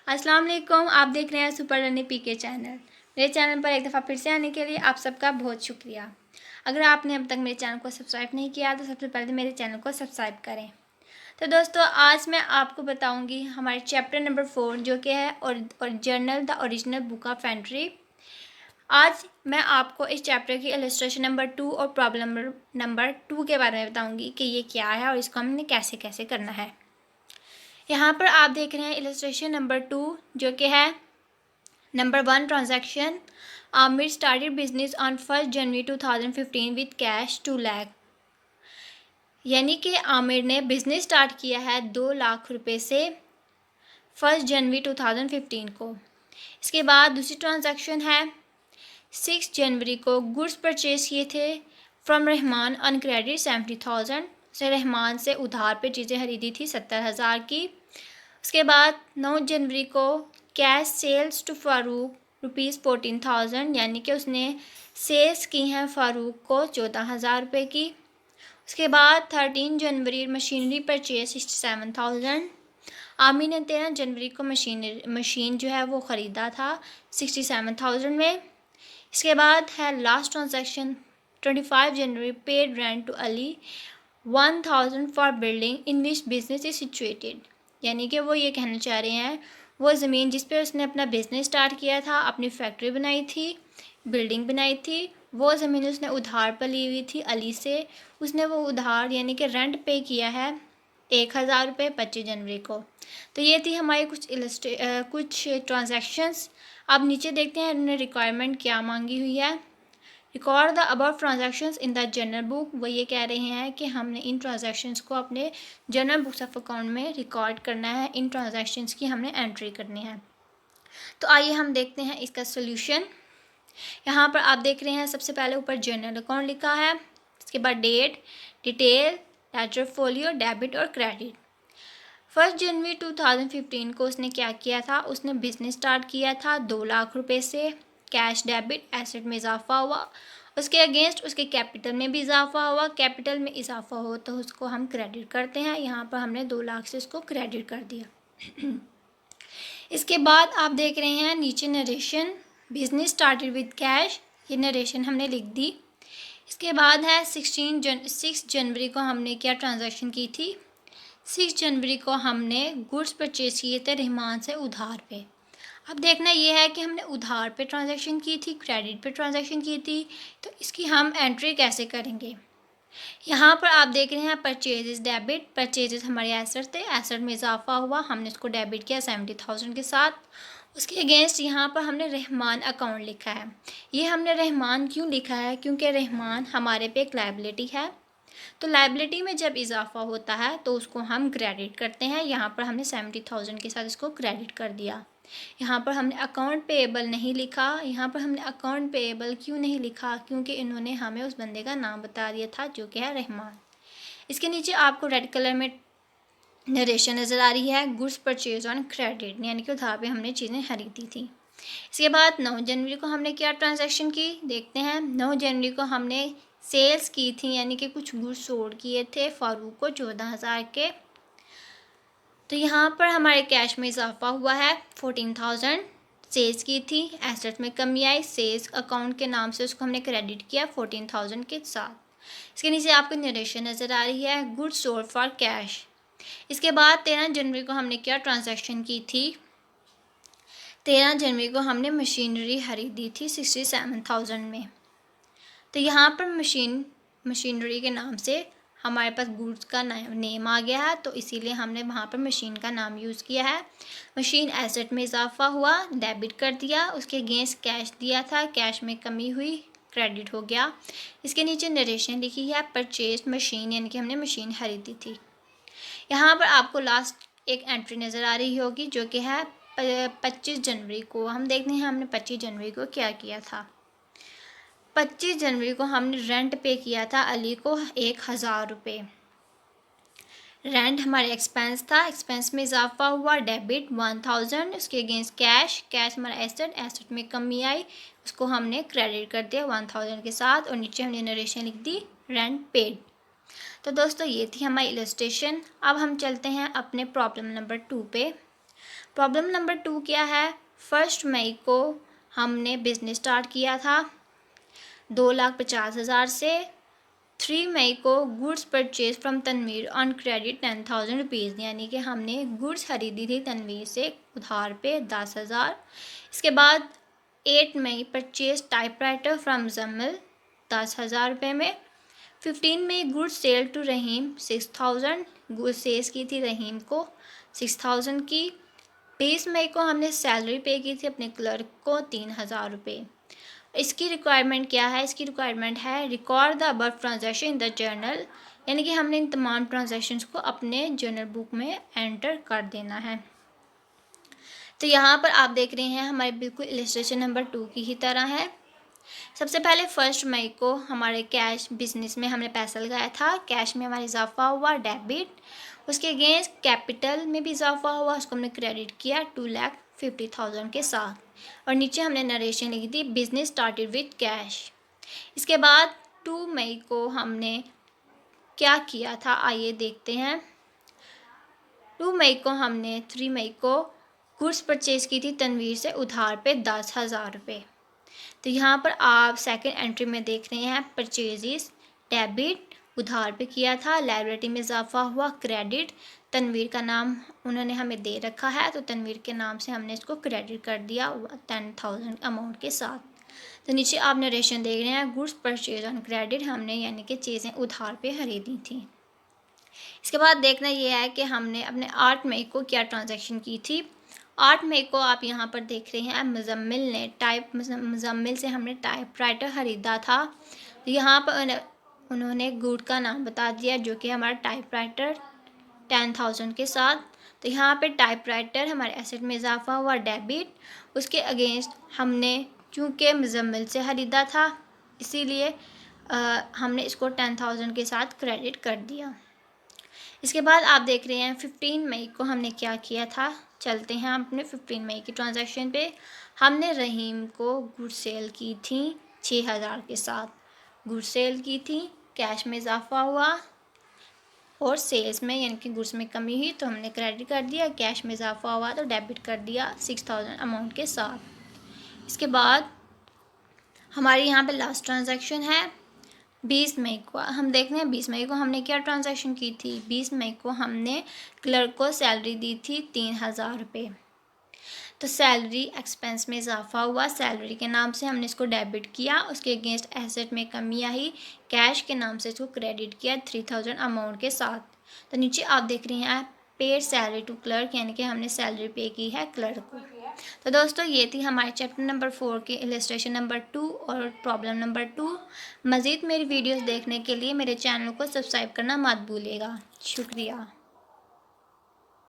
अस्सलाम वालेकुम। आप देख रहे हैं सुपर रनी पीके चैनल। मेरे चैनल पर एक दफ़ा फिर से आने के लिए आप सबका बहुत शुक्रिया। अगर आपने अब तक मेरे चैनल को सब्सक्राइब नहीं किया तो सबसे पहले मेरे चैनल को सब्सक्राइब करें। तो दोस्तों, आज मैं आपको बताऊंगी हमारे चैप्टर नंबर 4 जो कि है और journal the original book of entry. आज मैं आपको इस चैप्टर की इलस्ट्रेशन नंबर 2 और प्रॉब्लम नंबर 2 के बारे में बताऊंगी कि ये क्या है और इसको हमने कैसे कैसे करना है। यहाँ पर आप देख रहे हैं इलस्ट्रेशन नंबर 2 जो कि है number 1 transaction. Aamir started business on 1 जनवरी 2015 विद कैश 2 लाख। यानी कि आमिर ने बिजनेस स्टार्ट किया है 2 लाख रुपए से 1 जनवरी 2015 को। इसके बाद दूसरी ट्रांजैक्शन है 6 जनवरी को गुड्स परचेज किए थे फ्रॉम रहमान ऑन क्रेडिट 70,000। उसने रहमान से उधार पे चीज़ें खरीदी थी 70,000 की। उसके बाद 9 जनवरी को कैश सेल्स टू फ़ारूक ₹14,000, यानी कि उसने सेल्स की हैं फ़ारूक को 14,000 रुपये की। उसके बाद 13 जनवरी मशीनरी परचेज 67,000। आमिर ने 13 जनवरी को मशीन जो है वो ख़रीदा था 67,000 में। इसके बाद है last transaction 25 January paid rent to Ali 1,000 for building in which business is situated. यानी कि वो ये कहना चाह रहे हैं वो ज़मीन जिस पे उसने अपना बिज़नेस स्टार्ट किया था, अपनी फैक्ट्री बनाई थी, बिल्डिंग बनाई थी, वो ज़मीन उसने उधार पर ली हुई थी अली से। उसने वो उधार यानी कि रेंट पे किया है 1,000 रुपये 25 जनवरी को। तो ये थी हमारी कुछ ट्रांजैक्शंस। अब नीचे देखते हैं उन्होंने रिक्वायरमेंट क्या मांगी हुई है। Record the above transactions in the journal book. वो ये कह रहे हैं कि हमने इन ट्रांजैक्शंस को अपने जर्नल बुक्स ऑफ अकाउंट में रिकॉर्ड करना है, इन ट्रांजैक्शंस की हमने एंट्री करनी है। तो आइए हम देखते हैं इसका सोल्यूशन। यहाँ पर आप देख रहे हैं सबसे पहले ऊपर जर्नल अकाउंट लिखा है, इसके बाद date, detail, letter folio, debit और क्रेडिट। 1 जनवरी 2015 को उसने क्या किया था, उसने बिजनेस स्टार्ट किया था 2 लाख रुपए से। कैश डेबिट एसेट में इजाफा हुआ, उसके अगेंस्ट उसके कैपिटल में भी इजाफा हुआ। कैपिटल में इजाफा हो तो उसको हम क्रेडिट करते हैं। यहाँ पर हमने 2 लाख से उसको क्रेडिट कर दिया। इसके बाद आप देख रहे हैं नीचे narration, business started with cash, ये नरेशन हमने लिख दी। इसके बाद है 6 जनवरी को हमने क्या ट्रांजैक्शन की थी। 6 जनवरी को हमने गुड्स परचेज किए थे रहमान से उधार पे। अब देखना ये है कि हमने उधार पे ट्रांजैक्शन की थी, क्रेडिट पे ट्रांजैक्शन की थी, तो इसकी हम एंट्री कैसे करेंगे। यहाँ पर आप देख रहे हैं परचेजेस डेबिट, परचेजेस हमारे एसेट थे, एसेट में इजाफा हुआ, हमने इसको डेबिट किया 70,000 के साथ। उसके अगेंस्ट यहाँ पर हमने रहमान अकाउंट लिखा है। ये हमने रहमान क्यों लिखा है, क्योंकि रहमान हमारे पे एक लायबिलिटी है। तो लायबिलिटी में जब इजाफा होता है तो उसको हम क्रेडिट करते हैं। यहाँ पर हमने 70,000 के साथ इसको क्रेडिट कर दिया। यहाँ पर हमने अकाउंट पेएबल नहीं लिखा। यहाँ पर हमने अकाउंट पेएबल क्यों नहीं लिखा, क्योंकि इन्होंने हमें उस बंदे का नाम बता दिया था जो कि है रहमान। इसके नीचे आपको रेड कलर में नरेशन नज़र आ रही है, गुड्स परचेज ऑन क्रेडिट, यानी कि उधार पे हमने चीज़ें खरीदी थी। इसके बाद 9 जनवरी को हमने क्या ट्रांजैक्शन की देखते हैं। 9 जनवरी को हमने सेल्स की थी, यानी कि कुछ गुड्स सोल्ड किए थे फ़ारूक को 14,000 के। तो यहाँ पर हमारे कैश में इजाफा हुआ है 14,000। सेल्स की थी, एसेट में कमी आई, सेल्स अकाउंट के नाम से उसको हमने क्रेडिट किया 14,000 के साथ। इसके नीचे आपको नरेशन नज़र आ रही है, गुड्स सोल्ड फॉर कैश। इसके बाद 13 जनवरी को हमने क्या ट्रांजैक्शन की थी। 13 जनवरी को हमने मशीनरी खरीदी थी 67,000 में। तो यहाँ पर मशीनरी के नाम से हमारे पास गुड्स का नेम आ गया है, तो इसीलिए हमने वहाँ पर मशीन का नाम यूज़ किया है। मशीन एसेट में इजाफा हुआ, डेबिट कर दिया, उसके अगेंस्ट कैश दिया था, कैश में कमी हुई, क्रेडिट हो गया। इसके नीचे नरेशन लिखी है, परचेज मशीन, यानी कि हमने मशीन खरीदी थी। यहाँ पर आपको लास्ट एक एंट्री नज़र आ रही होगी जो कि है 25 जनवरी को। हम देखते हैं हमने 25 जनवरी को क्या किया था। 25 जनवरी को हमने रेंट पे किया था अली को 1,000 रुपये। रेंट हमारे एक्सपेंस था, एक्सपेंस में इजाफा हुआ, डेबिट 1,000, उसके अगेंस्ट कैश, कैश हमारा एसेट, एसेट में कमी आई, उसको हमने क्रेडिट कर दिया 1,000 के साथ, और नीचे हमने नरेशन लिख दी रेंट पेड। तो दोस्तों ये थी हमारी इलस्ट्रेशन। अब हम चलते हैं अपने प्रॉब्लम नंबर 2 पे। प्रॉब्लम नंबर 2 क्या है, 1 मई को हमने बिज़नेस स्टार्ट किया था 2,50,000 से। 3 मई को goods purchase from Tanveer on credit 10,000 rupees, यानी कि हमने गुड्स खरीदी थी तनवीर से उधार पे 10,000। इसके बाद 8 मई परचेज टाइपराइटर फ्रॉम मुजम्मिल 10,000 रुपये में। 15 मई goods sale to Rahim 6,000, goods sales की थी रहीम को 6,000 की। 20 मई को हमने सैलरी पे की थी अपने क्लर्क को 3,000 रुपये। इसकी रिक्वायरमेंट क्या है, इसकी रिक्वायरमेंट है record the above transaction in the journal, यानी कि हमने इन तमाम ट्रांजैक्शंस को अपने जर्नल बुक में एंटर कर देना है। तो यहाँ पर आप देख रहे हैं हमारे बिल्कुल इलस्ट्रेशन नंबर 2 की ही तरह है। सबसे पहले 1 मई को हमारे कैश बिजनेस में हमने पैसा लगाया था, कैश में हमारा इजाफा हुआ डेबिट। उसके अगेंस्ट कैपिटल में भी इजाफा हुआ, उसको हमने क्रेडिट किया 2,50,000 के साथ। और नीचे हमने नरेशन लिखी थी बिजनेस स्टार्टेड विद कैश। इसके बाद 2 मई को हमने क्या किया था आइए देखते हैं। 2 मई को हमने 3 मई को गुड्स परचेज की थी तनवीर से उधार पे 10,000 रुपये। तो यहाँ पर आप सेकंड एंट्री में देख रहे हैं परचेजेस डेबिट उधार पे किया था, लायबिलिटी में इजाफा हुआ क्रेडिट, तनवीर का नाम उन्होंने हमें दे रखा है तो तनवीर के नाम से हमने इसको क्रेडिट कर दिया 10,000 अमाउंट के साथ। तो नीचे आप नरेशन देख रहे हैं गुड्स परचेज ऑन क्रेडिट, हमने यानी कि चीज़ें उधार पे खरीदी थी। इसके बाद देखना ये है कि हमने अपने 8 मई को क्या ट्रांजैक्शन की थी। 8 मई को आप यहाँ पर देख रहे हैं मुजम्मिल से हमने टाइपराइटर ख़रीदा था। तो यहाँ पर उन्होंने गुड का नाम बता दिया जो कि हमारा टाइपराइटर 10,000 के साथ। तो यहाँ पे टाइपराइटर हमारे एसेट में इजाफा हुआ डेबिट, उसके अगेंस्ट हमने चूँकि मुजम्मिल से ख़रीदा था इसीलिए हमने इसको 10,000 के साथ क्रेडिट कर दिया। इसके बाद आप देख रहे हैं 15 मई को हमने क्या किया था, चलते हैं अपने 15 मई की ट्रांजैक्शन पे। हमने रहीम को गुड सेल की थी 6,000 के साथ, गुड सेल की थी, कैश में इजाफा हुआ और सेल्स में यानी कि गुड्स में कमी हुई तो हमने क्रेडिट कर दिया, कैश में इजाफा हुआ तो डेबिट कर दिया 6,000 अमाउंट के साथ। इसके बाद हमारी यहाँ पे लास्ट ट्रांजैक्शन है 20 मई को। हम देख रहे हैं 20 मई को हमने क्या ट्रांजैक्शन की थी। 20 मई को हमने क्लर्क को सैलरी दी थी 3,000 रुपये। तो सैलरी एक्सपेंस में इजाफा हुआ, सैलरी के नाम से हमने इसको डेबिट किया, उसके अगेंस्ट एसेट में कमी आई, कैश के नाम से इसको क्रेडिट किया 3,000 अमाउंट के साथ। तो नीचे आप देख रहे हैं पेड सैलरी टू क्लर्क, यानी कि हमने सैलरी पे की है क्लर्क को। तो दोस्तों ये थी हमारे चैप्टर नंबर 4 के इलस्ट्रेशन नंबर 2 और प्रॉब्लम नंबर 2। मज़ीद मेरी वीडियोस देखने के लिए मेरे चैनल को सब्सक्राइब करना मत भूलिएगा। शुक्रिया।